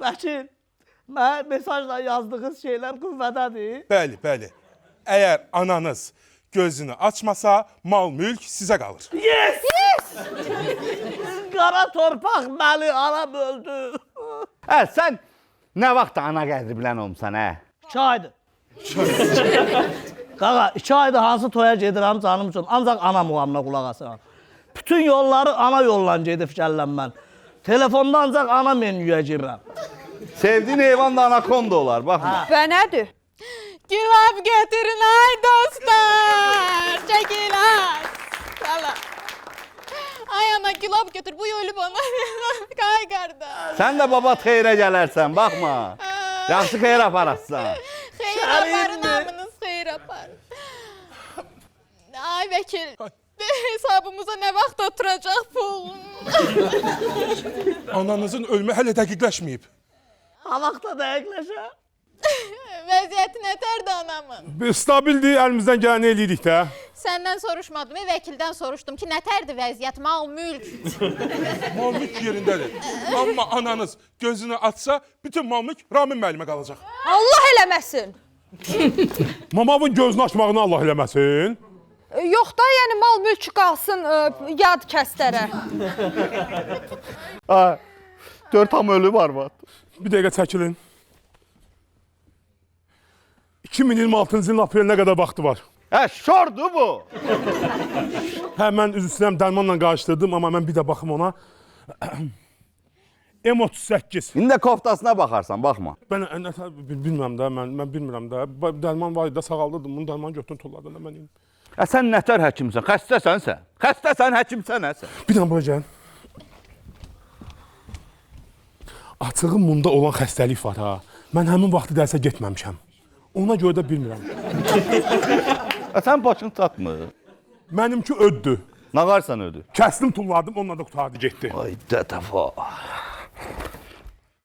Vəkil, mən mesajla yazdığınız şeylər qüvvədədir. Bəli, bəli. Əgər ananız gözünü açmasa, mal-mülk sizə qalır. Yes! Qara torpaq məni anam öldü. Sən nə vaxt ana qədri bilən olmuşsan, 2 aydır. Qaqa, 2 aydır hansı toya gedirəm canım üçün, ancaq ana muğamına qulaq asıram. Bütün yolları ana yolla gedib gələm mən. Telefonda ancaq ana menüyə girirəm. Sevdiyin heyvan da anakonda olar, baxma. Və nədir? Gülab getirin ay dostlar. Çekiler. Sala. Ay ana gülab götür bu yolu bana. Kay kardeş. Sən də baba xeyrə gələrsən, baxma. Yaxşı xeyr aparasın. Xeyr aparın hamınız xeyr aparın. Ay vəkil. Hesabımıza nə vaxt oturacaq pul? Ananızın ölümü hələ dəqiqləşməyib. Ha vaxtda dəqiqləşə. Vəziyyəti nətərdir anamın? Stabildir, əlimizdən gələni eləyirik də. Səndən soruşmadım, vəkildən soruşdum ki, nətərdir vəziyyət, mal, mülk? Mal-mülk yerindədir. Amma ananız gözünü açsa, bütün mal-mülk Ramin müəllimə qalacaq. Allah eləməsin. Mamavın gözünü açmağını Allah eləməsin. Yox da, yəni mal mülk qalsın yad kəslərə. 4 tam ölü var var. Bir dəqiqə çəkilin. 2026-cı ilin aprelinə qədər vaxtı var. Şordur bu. Mən üzr istəyirəm, dərmanla qarışdırdım, amma mən bir də baxım ona. M38. İndi də koftasına baxarsan, baxma. Mən bilmirəm də, mən bilmirəm də. Dərman var idi, sağaldırdım, bunu dərman götürün tollardan da mən inim. Sən nətər həkimsən, xəstəsən sən. Xəstəsən, həkimsən sən. Bir dənə bura gəl. Açığın bunda olan xəstəlik var ha. Mən həmin vaxtı dərsə getməmişəm. Ona görə də bilmirəm. Sən başın çatmır. Mənimki öddü. Nağarsan ödü. Kəsdim, tulladım, onunla da qutardı, getdi. Ay dədəfa.